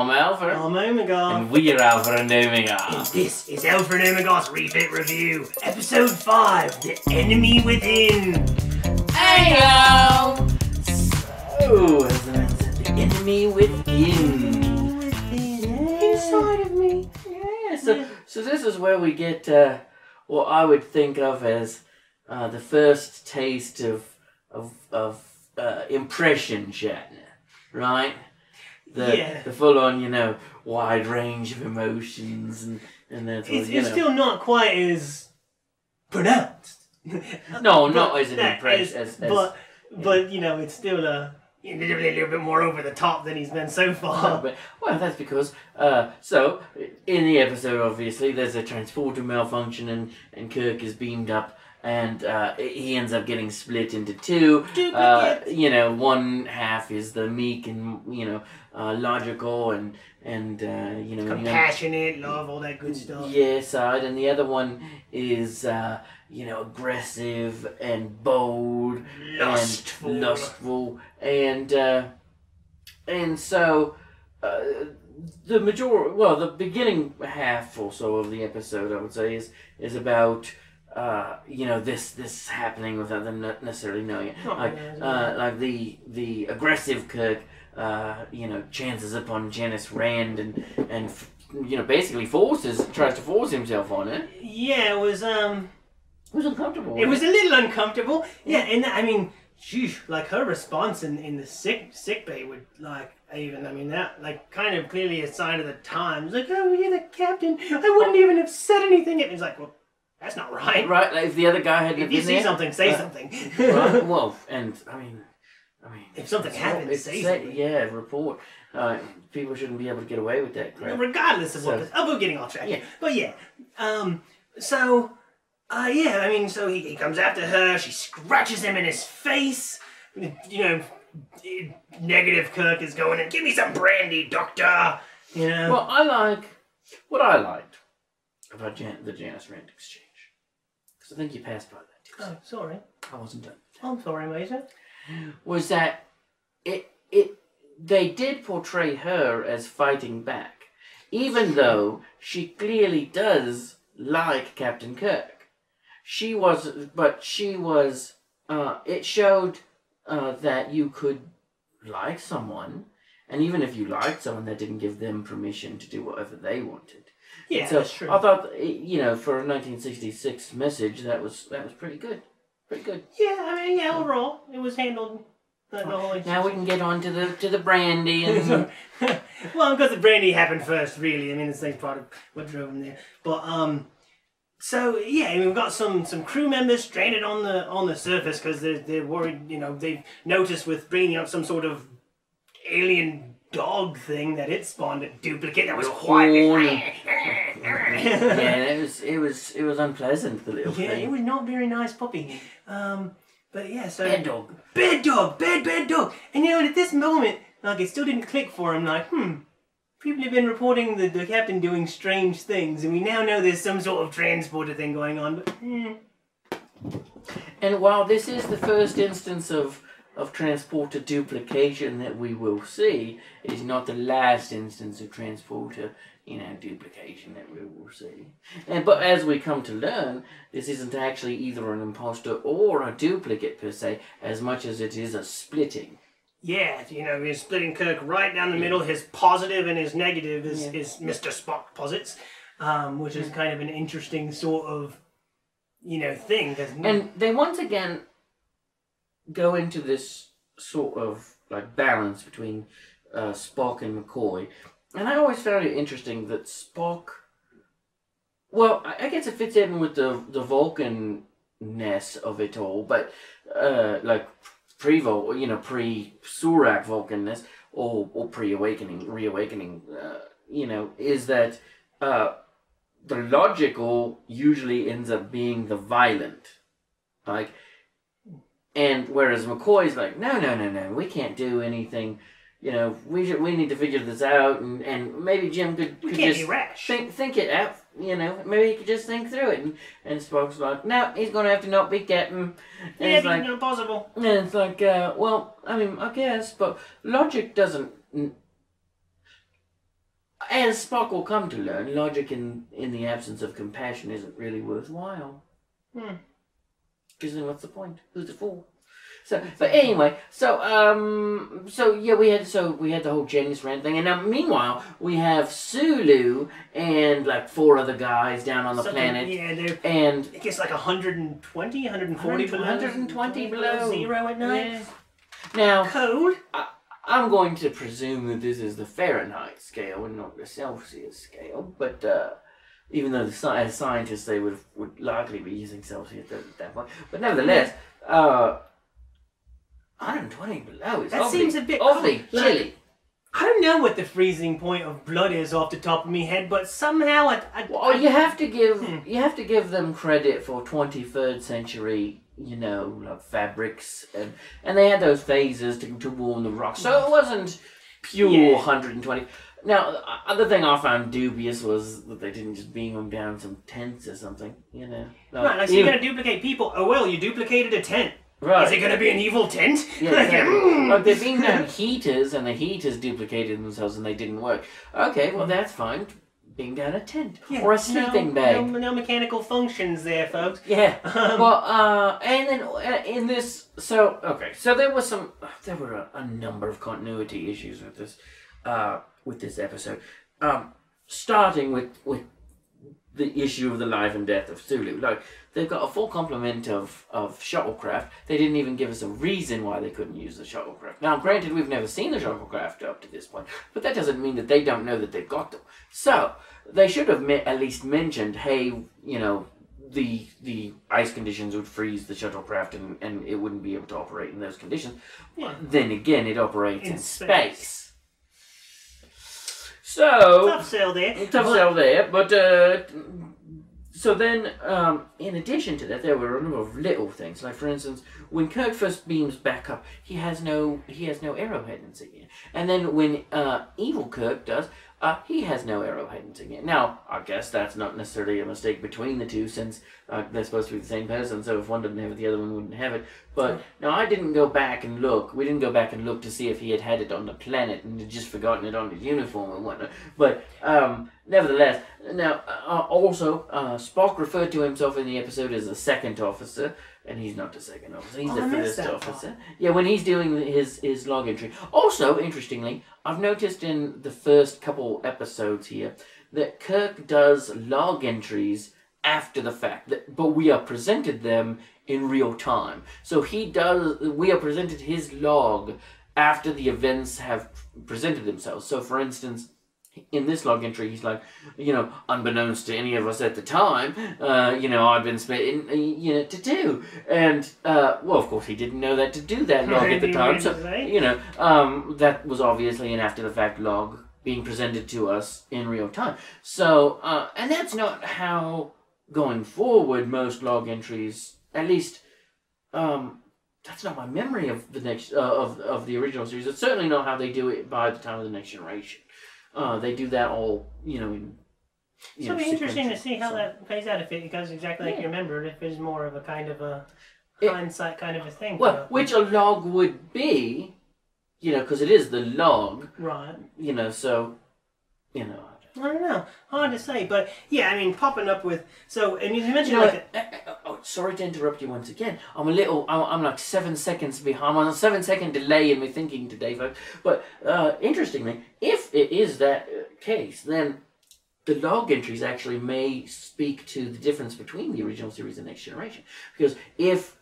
I'm Alpher. I'm Omegar. And we are Alpher and Omegar. And this is Alpher Omegar's Refit Review, Episode 5, The Enemy Within. Heyo! So, as the man said, the enemy within. Inside of me. Yeah, so this is where we get what I would think of as the first taste of impression Shatner, right? The full-on, wide range of emotions and that's what, It's still not quite as pronounced. No, not as an impression. But it's still a little bit more over the top than he's been so far. Well, that's because, so, in the episode, obviously, there's a transporter malfunction and Kirk is beamed up and he ends up getting split into two. One half is the meek and, logical and compassionate, love, all that good stuff. Yeah, side, and the other one is, aggressive and bold, lustful, and so the beginning half or so of the episode, I would say, is about this happening without them not necessarily knowing it. Like the aggressive Kirk, chances upon Janice Rand and basically tries to force himself on it. Yeah, it was uncomfortable. It was a little uncomfortable. Yeah, and I mean, like her response in the sick bay would kind of clearly a sign of the times. Like, oh, you're the captain. I wouldn't even have said anything. It was like, well, that's not right. Right, like if the other guy had if you see something, say something. Right, well, and I mean, if something happens, say something. Yeah, report. People shouldn't be able to get away with that crap. Regardless of what. We're getting off track. Yeah. But yeah. So he comes after her. She scratches him in his face. Negative Kirk is going in. Give me some brandy, doctor. Well, what I liked about the Janice Rand exchange. Because I think you passed by that too. Oh, sorry. I wasn't done. I'm sorry, Major. Was that they did portray her as fighting back, even though she clearly does like Captain Kirk. It showed that you could like someone, and even if you liked someone, that didn't give them permission to do whatever they wanted. Yeah, so that's true. I thought, for a 1966 message, that was pretty good. Pretty good. Yeah, overall, it was handled. Now we can get on to the brandy and. Well, because the brandy happened first, really. I mean, it's the same product what drove them there. But we've got some crew members stranded on the surface because they're worried. They've noticed with bringing up some sort of alien dog thing that it spawned a duplicate that was quite. Yeah, it was unpleasant, the little thing. Yeah, it was not very nice puppy. But yeah, so bad dog. Bad dog. And at this moment, it still didn't click for him. People have been reporting the captain doing strange things, and we now know there's some sort of transporter thing going on. But And while this is the first instance of transporter duplication that we will see, it is not the last instance of transporter duplication that we will see. But as we come to learn, this isn't actually either an imposter or a duplicate per se, as much as it is a splitting. Yeah, we're splitting Kirk right down the middle. His positive and his negative is Mr. Spock posits, which is kind of an interesting sort of, thing. And they once again go into this sort of balance between Spock and McCoy. And I always found it interesting that Spock... Well, I guess it fits in with the Vulcan-ness of it all, but pre-Surak Vulcan-ness, or reawakening, is that the logical usually ends up being the violent. And whereas McCoy's like, no, we can't do anything. We need to figure this out, and maybe Jim could can't just be rash. think it out. Maybe he could just think through it. And Spock's like, no, he's going to have to not be captain. And it's not possible. And it's like, I guess, but logic doesn't as Spock will come to learn, logic in the absence of compassion isn't really worthwhile. Because then what's the point? Who's it for? So, but anyway, so yeah, we had the whole James Rand thing, and now meanwhile we have Sulu and like 4 other guys down on the planet. Yeah, they're and I guess like 120, 140 below 120 below zero at night. Yeah. Now, cold. I'm going to presume that this is the Fahrenheit scale and not the Celsius scale, but even though as scientists they would likely be using Celsius at that point, but nevertheless. 120 below is seems a bit awfully chilly. I don't know what the freezing point of blood is off the top of my head, but somehow you have to give them credit for 23rd century, like fabrics and they had those phases to warm the rocks, so it wasn't pure 120. Now, the other thing I found dubious was that they didn't just beam them down some tents or something, Right, so you're going to duplicate people. Oh, well, you duplicated a tent. Right. Is it going to be an evil tent? Yeah, exactly. Like they beamed down heaters, and the heaters duplicated themselves, and they didn't work. Okay, well, that's fine. Beam down a tent. Or a sleeping bag. No mechanical functions there, folks. Yeah. Well, and then in this... So, okay. So there were a number of continuity issues with this episode. Starting with the issue of the life and death of Sulu. Like, they've got a full complement of shuttlecraft. They didn't even give us a reason why they couldn't use the shuttlecraft. Now, granted, we've never seen the shuttlecraft up to this point, but that doesn't mean that they don't know that they've got them. So, they should have at least mentioned, hey, the ice conditions would freeze the shuttlecraft and it wouldn't be able to operate in those conditions. Yeah. Then again, it operates in space. So tough sell there. But so then, in addition to that, there were a number of little things. Like, for instance, when Kirk first beams back up, he has no arrowhead insignia, and then when evil Kirk does, he has no arrowhead insignia. Now, I guess that's not necessarily a mistake between the two, since they're supposed to be the same person. So if one didn't have it, the other one wouldn't have it. But now I didn't go back and look. We didn't go back and look to see if he had it on the planet and had just forgotten it on his uniform and whatnot. But nevertheless, now also Spock referred to himself in the episode as the second officer. And he's not the second officer, he's the first officer. Yeah, when he's doing his log entry. Also, interestingly, I've noticed in the first couple episodes here that Kirk does log entries after the fact, but we are presented them in real time. So we are presented his log after the events have presented themselves. So, for instance, in this log entry, he's like, unbeknownst to any of us at the time, I'd been split in to 2. And, well, of course, he didn't know that to do that log at the time. So, that was obviously an after-the-fact log being presented to us in real time. So, and that's not how, going forward, most log entries, at least, that's not my memory of the next, of the original series. It's certainly not how they do it by the time of the Next Generation. They do that all, in... It'll be interesting to see how that plays out, if it goes exactly like you remembered, if it's more of a kind of a hindsight kind of a thing. Well, which a log would be, because it is the log. Right. So, I don't know. Hard to say, but yeah, I mean, popping up with... So, and you mentioned sorry to interrupt you once again. I'm like 7 seconds behind. I'm on a 7-second delay in my thinking today, folks. But, interestingly, if it is that case, then the log entries actually may speak to the difference between the original series and Next Generation. Because if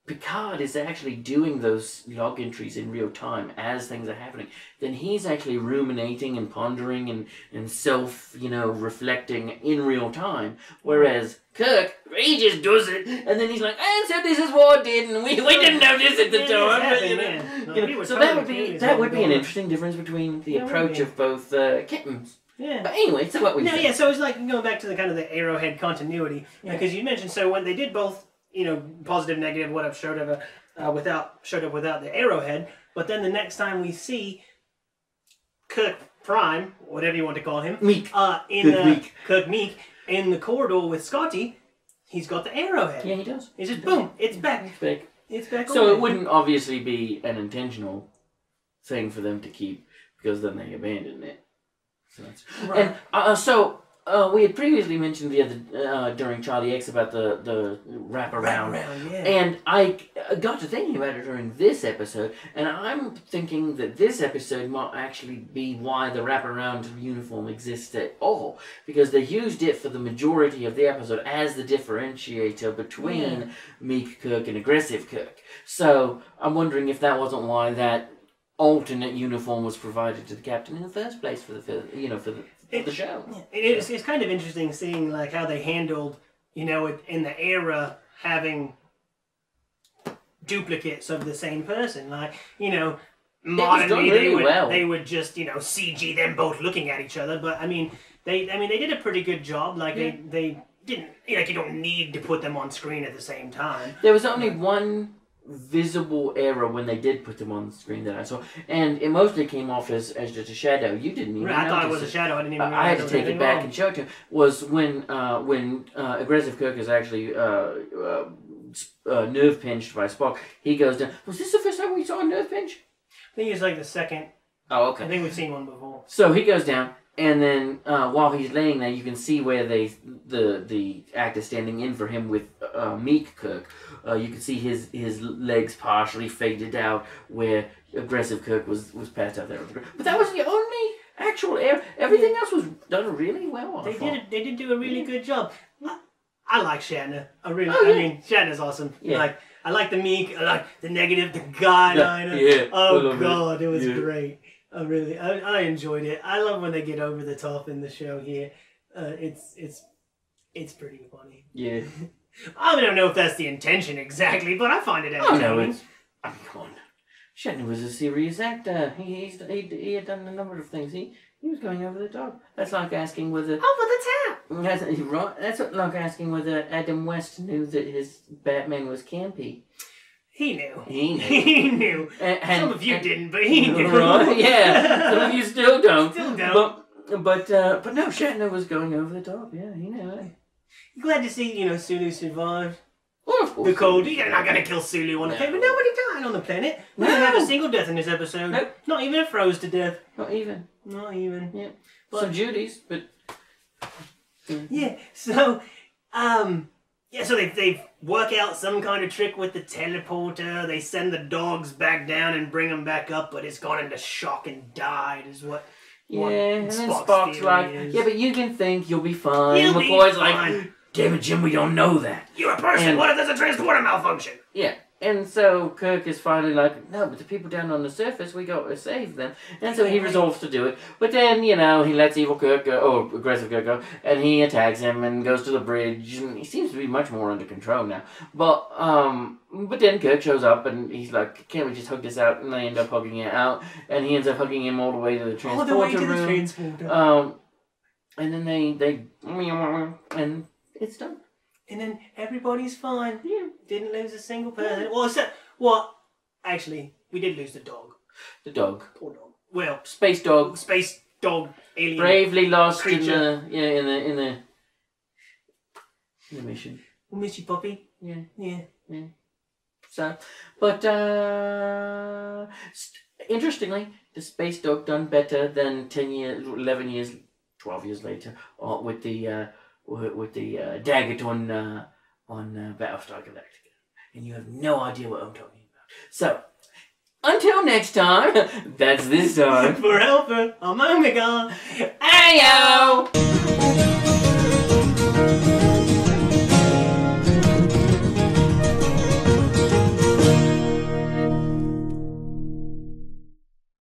Picard is actually doing those log entries in real time as things are happening, then he's actually ruminating and pondering and self, reflecting in real time. Whereas Kirk, he just does it, and then he's like, and so this is what I did, and we didn't notice at the time. So that would be an interesting difference between the approach of both captains. Yeah. But anyway, so what we yeah, so it's like going back to the kind of the Arrowhead continuity, because you mentioned, so when they did both, positive, negative, whatever, showed up without the arrowhead. But then the next time we see Kirk Prime, whatever you want to call him, Kirk Meek in the corridor with Scotty, he's got the arrowhead. Yeah, he does. It's just boom, it's back. It's back. It's back. So it wouldn't obviously be an intentional thing for them to keep, because then they abandon it. Right. And so we had previously mentioned the other during Charlie X about the wraparound, and I got to thinking about it during this episode, and I'm thinking that this episode might actually be why the wraparound uniform exists at all, because they used it for the majority of the episode as the differentiator between meek Kirk and aggressive Kirk. So I'm wondering if that wasn't why that alternate uniform was provided to the captain in the first place for the show. It's kind of interesting seeing like how they handled, in the era having duplicates of the same person. Like, modernly they would just, CG them both looking at each other. But they did a pretty good job. Like they didn't, you don't need to put them on screen at the same time. There was only one visible error when they did put them on the screen that I saw, and it mostly came off as just a shadow. You didn't even I thought it was a shadow. I didn't even I had to take it back and show it to him. Was when aggressive Kirk is actually nerve pinched by Spock. He goes down. Was this the first time we saw a nerve pinch? I think it's like the second. Oh, okay. I think we've seen one before. So he goes down, and then while he's laying there, you can see where the actor standing in for him with meek Kirk. You can see his legs partially faded out where aggressive Kirk was passed out there. But that was the only actual error. Everything else was done really well. They did do a really good job. I like Shatner. I mean, Shatner's awesome. Yeah. I like the meek. I like the negative, the guy liner. Yeah. Oh God, it was great. I enjoyed it. I love when they get over the top in the show here. It's pretty funny. Yeah. I don't know if that's the intention exactly, but I find it entertaining. Come on. Shatner was a serious actor. He had done a number of things. He was going over the top. That's like asking whether... Over the top! Right. That's like asking whether Adam West knew that his Batman was campy. He knew. He knew. And some of you didn't, but he knew. Right? Yeah. Some of you still don't. Still don't. But no, Shatner was going over the top. Yeah, he knew it. Glad to see, Sulu survived. Well, of course. The cold. You're not going to kill Sulu on the planet. But nobody died on the planet. We didn't have a single death in this episode. Nope. Not even a froze to death. Not even. Yeah. But, some Judies, but... Yeah, so... So they work out some kind of trick with the teleporter. They send the dogs back down and bring them back up, but it's gone into shock and died, is what... Yeah, and then Spock's like, yeah, but you can think you'll be fine. You'll McCoy's be like, fine. Damn it, Jim, we don't know that. You're a person. And what if there's a transporter malfunction? Yeah, and so Kirk is finally like, no, but the people down on the surface, we got to save them. And so he resolves to do it. But then, he lets evil Kirk go, or aggressive Kirk go, and he attacks him and goes to the bridge, and he seems to be much more under control now. But then Kirk shows up, and he's like, can't we just hug this out? And they end up hugging it out, and he ends up hugging him all the way to the transporter room. The transporter. And then they and it's done. And then everybody's fine. Yeah. Didn't lose a single person. Well, actually, we did lose the dog. The dog. Poor dog. Well, space dog. Space dog. Alien. Bravely lost creature. in the mission. We'll miss you, puppy. Yeah. So, but interestingly, the space dog done better than 10 years, 11 years, 12 years later, with the Daggerton on Battlestar Galactica, and you have no idea what I'm talking about. So, until next time, that's this time. For Alpher Omegar, Ayo!